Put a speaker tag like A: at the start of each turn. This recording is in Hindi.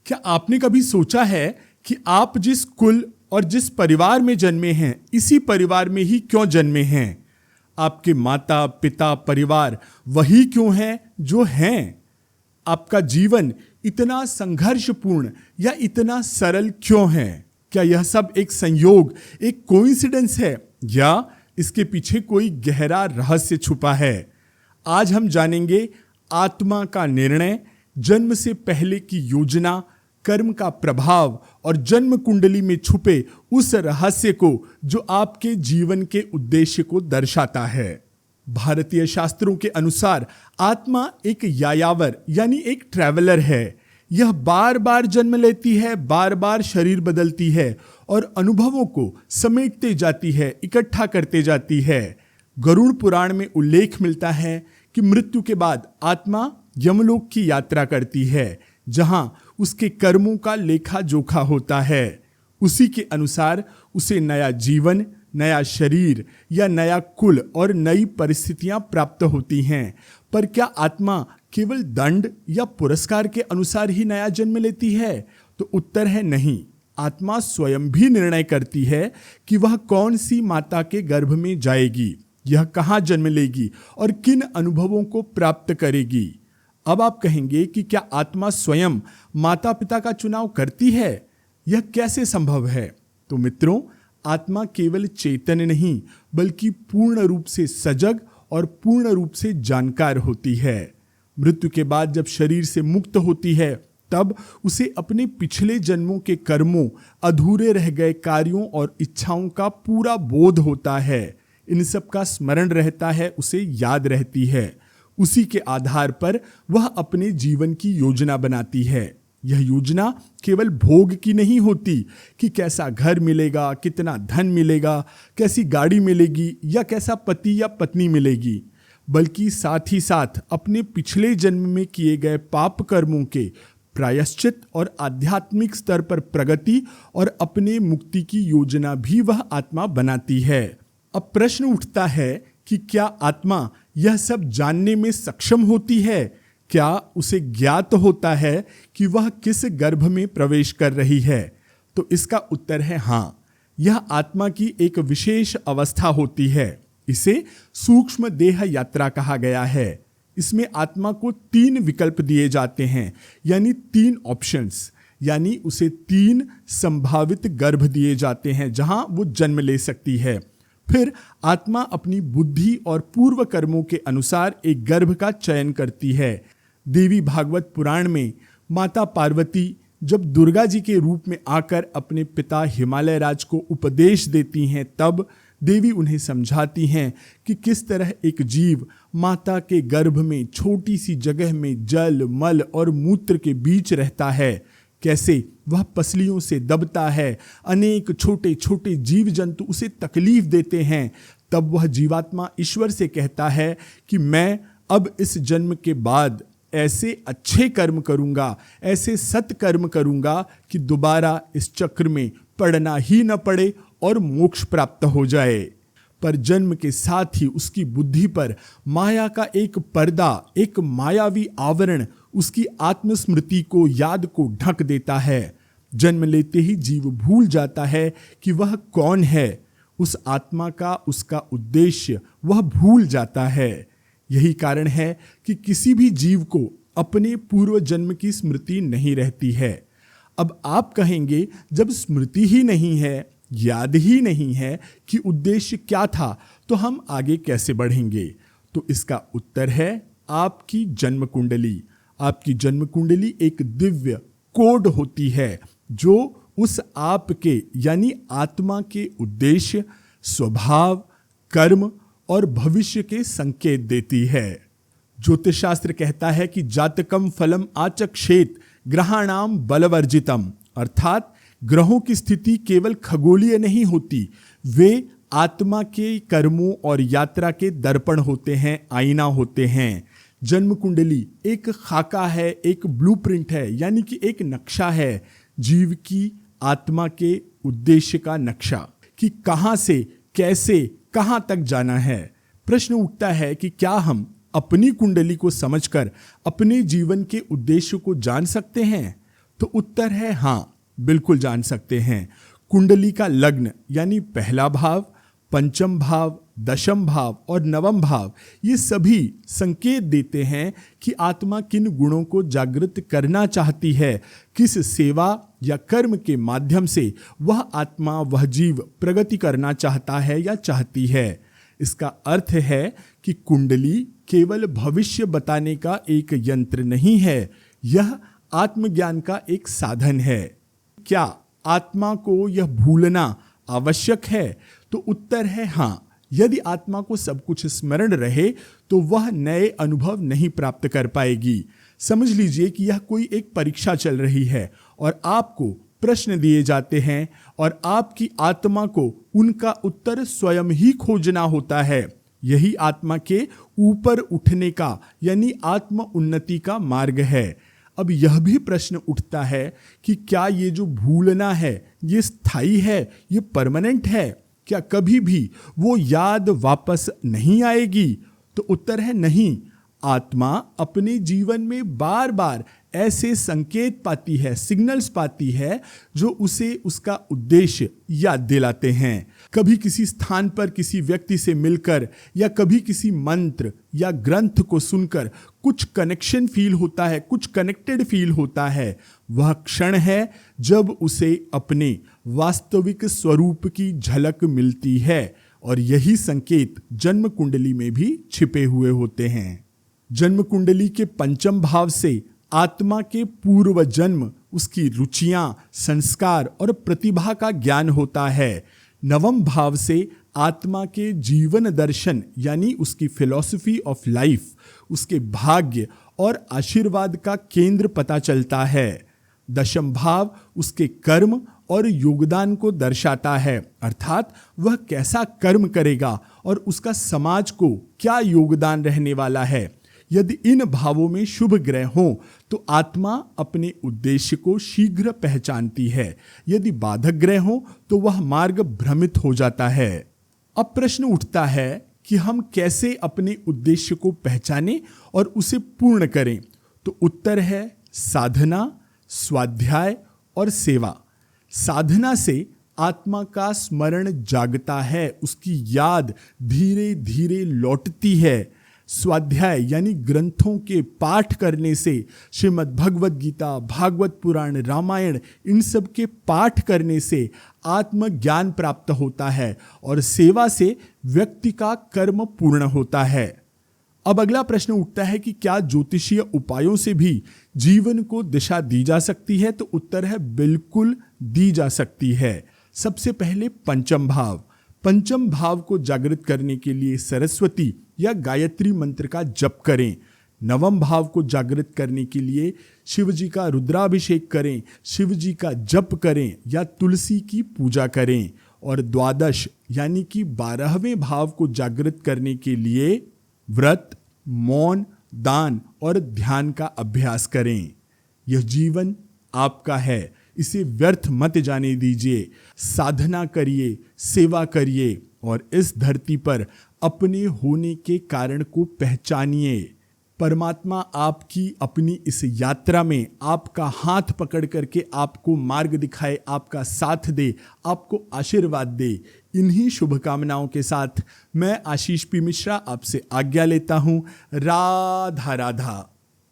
A: क्या आपने कभी सोचा है कि आप जिस कुल और जिस परिवार में जन्मे हैं, इसी परिवार में ही क्यों जन्मे हैं? आपके माता पिता परिवार वही क्यों हैं जो हैं? आपका जीवन इतना संघर्षपूर्ण या इतना सरल क्यों है? क्या यह सब एक संयोग, एक कोइंसिडेंस है, या इसके पीछे कोई गहरा रहस्य छुपा है? आज हम जानेंगे आत्मा का निर्णय, जन्म से पहले की योजना, कर्म का प्रभाव और जन्म कुंडली में छुपे उस रहस्य को जो आपके जीवन के उद्देश्य को दर्शाता है। भारतीय शास्त्रों के अनुसार आत्मा एक यायावर यानी एक ट्रैवलर है। यह बार बार जन्म लेती है, बार बार शरीर बदलती है और अनुभवों को समेटते जाती है, इकट्ठा करते जाती है। गरुड़ पुराण में उल्लेख मिलता है कि मृत्यु के बाद आत्मा यमलोक की यात्रा करती है, जहां उसके कर्मों का लेखा जोखा होता है। उसी के अनुसार उसे नया जीवन, नया शरीर या नया कुल और नई परिस्थितियां प्राप्त होती हैं। पर क्या आत्मा केवल दंड या पुरस्कार के अनुसार ही नया जन्म लेती है? तो उत्तर है नहीं। आत्मा स्वयं भी निर्णय करती है कि वह कौन सी माता के गर्भ में जाएगी, यह कहाँ जन्म लेगी और किन अनुभवों को प्राप्त करेगी। अब आप कहेंगे कि क्या आत्मा स्वयं माता पिता का चुनाव करती है? यह कैसे संभव है? तो मित्रों, आत्मा केवल चेतन नहीं बल्कि पूर्ण रूप से सजग और पूर्ण रूप से जानकार होती है। मृत्यु के बाद जब शरीर से मुक्त होती है, तब उसे अपने पिछले जन्मों के कर्मों, अधूरे रह गए कार्यों और इच्छाओं का पूरा बोध होता है। इन सब का स्मरण रहता है, उसे याद रहती है। उसी के आधार पर वह अपने जीवन की योजना बनाती है। यह योजना केवल भोग की नहीं होती कि कैसा घर मिलेगा, कितना धन मिलेगा, कैसी गाड़ी मिलेगी या कैसा पति या पत्नी मिलेगी, बल्कि साथ ही साथ अपने पिछले जन्म में किए गए पाप कर्मों के प्रायश्चित और आध्यात्मिक स्तर पर प्रगति और अपने मुक्ति की योजना भी वह आत्मा बनाती है। अब प्रश्न उठता है कि क्या आत्मा यह सब जानने में सक्षम होती है? क्या उसे ज्ञात होता है कि वह किस गर्भ में प्रवेश कर रही है? तो इसका उत्तर है हाँ। यह आत्मा की एक विशेष अवस्था होती है। इसे सूक्ष्म देह यात्रा कहा गया है। इसमें आत्मा को 3 विकल्प दिए जाते हैं, यानी 3 ऑप्शंस, यानी उसे 3 संभावित गर्भ दिए जाते हैं जहां वो जन्म ले सकती है। फिर आत्मा अपनी बुद्धि और पूर्व कर्मों के अनुसार एक गर्भ का चयन करती है। देवी भागवत पुराण में माता पार्वती जब दुर्गा जी के रूप में आकर अपने पिता हिमालय राज को उपदेश देती हैं, तब देवी उन्हें समझाती हैं कि किस तरह एक जीव माता के गर्भ में छोटी सी जगह में जल, मल और मूत्र के बीच रहता है, कैसे वह पसलियों से दबता है, अनेक छोटे छोटे जीव जंतु उसे तकलीफ देते हैं। तब वह जीवात्मा ईश्वर से कहता है कि मैं अब इस जन्म के बाद ऐसे अच्छे कर्म करूंगा, ऐसे सत्कर्म करूंगा कि दोबारा इस चक्र में पड़ना ही न पड़े और मोक्ष प्राप्त हो जाए। पर जन्म के साथ ही उसकी बुद्धि पर माया का एक पर्दा, एक मायावी आवरण उसकी आत्मस्मृति को, याद को ढक देता है। जन्म लेते ही जीव भूल जाता है कि वह कौन है। उस आत्मा का, उसका उद्देश्य वह भूल जाता है। यही कारण है कि किसी भी जीव को अपने पूर्व जन्म की स्मृति नहीं रहती है। अब आप कहेंगे, जब स्मृति ही नहीं है, याद ही नहीं है कि उद्देश्य क्या था, तो हम आगे कैसे बढ़ेंगे? तो इसका उत्तर है आपकी जन्म कुंडली। आपकी जन्म कुंडली एक दिव्य कोड होती है जो उस आपके यानी आत्मा के उद्देश्य, स्वभाव, कर्म और भविष्य के संकेत देती है। ज्योतिष शास्त्र कहता है कि जातकम फलम आचक्षेत ग्रहाणाम बलवर्जितम, अर्थात ग्रहों की स्थिति केवल खगोलीय नहीं होती, वे आत्मा के कर्मों और यात्रा के दर्पण होते हैं, आईना होते हैं। जन्म कुंडली एक खाका है, एक ब्लूप्रिंट है, यानी कि एक नक्शा है, जीव की आत्मा के उद्देश्य का नक्शा कि कहां से कैसे कहां तक जाना है। प्रश्न उठता है कि क्या हम अपनी कुंडली को समझकर अपने जीवन के उद्देश्य को जान सकते हैं? तो उत्तर है हाँ, बिल्कुल जान सकते हैं। कुंडली का लग्न यानी पहला भाव, पंचम भाव, दशम भाव और नवम भाव ये सभी संकेत देते हैं कि आत्मा किन गुणों को जागृत करना चाहती है, किस सेवा या कर्म के माध्यम से वह आत्मा, वह जीव प्रगति करना चाहता है या चाहती है। इसका अर्थ है कि कुंडली केवल भविष्य बताने का एक यंत्र नहीं है, यह आत्मज्ञान का एक साधन है। क्या आत्मा को यह भूलना आवश्यक है? तो उत्तर है हाँ। यदि आत्मा को सब कुछ स्मरण रहे तो वह नए अनुभव नहीं प्राप्त कर पाएगी। समझ लीजिए कि यह कोई एक परीक्षा चल रही है और आपको प्रश्न दिए जाते हैं और आपकी आत्मा को उनका उत्तर स्वयं ही खोजना होता है। यही आत्मा के ऊपर उठने का यानी आत्म उन्नति का मार्ग है। अब यह भी प्रश्न उठता है कि क्या ये जो भूलना है ये स्थायी है, ये परमानेंट है? क्या कभी भी वो याद वापस नहीं आएगी? तो उत्तर है नहीं। आत्मा अपने जीवन में बार बार ऐसे संकेत पाती है, सिग्नल्स पाती है जो उसे उसका उद्देश्य याद दिलाते हैं। कभी किसी स्थान पर किसी व्यक्ति से मिलकर या कभी किसी मंत्र या ग्रंथ को सुनकर कुछ कनेक्शन फील होता है, कुछ कनेक्टेड फील होता है। वह क्षण है जब उसे अपने वास्तविक स्वरूप की झलक मिलती है और यही संकेत जन्म कुंडली में भी छिपे हुए होते हैं। जन्म कुंडली के पंचम भाव से आत्मा के पूर्व जन्म, उसकी रुचियां, संस्कार और प्रतिभा का ज्ञान होता है। नवम भाव से आत्मा के जीवन दर्शन यानी उसकी फिलॉसफी ऑफ लाइफ, उसके भाग्य और आशीर्वाद का केंद्र पता चलता है। दशम भाव उसके कर्म और योगदान को दर्शाता है, अर्थात वह कैसा कर्म करेगा और उसका समाज को क्या योगदान रहने वाला है। यदि इन भावों में शुभ ग्रह हों तो आत्मा अपने उद्देश्य को शीघ्र पहचानती है। यदि बाधक ग्रह हों तो वह मार्ग भ्रमित हो जाता है। अब प्रश्न उठता है कि हम कैसे अपने उद्देश्य को पहचानें और उसे पूर्ण करें? तो उत्तर है साधना, स्वाध्याय और सेवा। साधना से आत्मा का स्मरण जागता है, उसकी याद धीरे धीरे लौटती है। स्वाध्याय यानी ग्रंथों के पाठ करने से, श्रीमद् भगवद गीता, भागवत पुराण, रामायण, इन सब के पाठ करने से आत्मज्ञान प्राप्त होता है और सेवा से व्यक्ति का कर्म पूर्ण होता है। अब अगला प्रश्न उठता है कि क्या ज्योतिषीय उपायों से भी जीवन को दिशा दी जा सकती है? तो उत्तर है बिल्कुल दी जा सकती है। सबसे पहले पंचम भाव। पंचम भाव को जागृत करने के लिए सरस्वती या गायत्री मंत्र का जप करें। नवम भाव को जागृत करने के लिए शिव जी का रुद्राभिषेक करें, शिव जी का जप करें या तुलसी की पूजा करें। और द्वादश यानी कि 12वें भाव को जागृत करने के लिए व्रत, मौन, दान और ध्यान का अभ्यास करें। यह जीवन आपका है, इसे व्यर्थ मत जाने दीजिए। साधना करिए, सेवा करिए और इस धरती पर अपने होने के कारण को पहचानिए। परमात्मा आपकी अपनी इस यात्रा में आपका हाथ पकड़ करके आपको मार्ग दिखाए, आपका साथ दे, आपको आशीर्वाद दे। इन्हीं शुभकामनाओं के साथ मैं आशीष पी मिश्रा आपसे आज्ञा लेता हूँ। राधा राधा।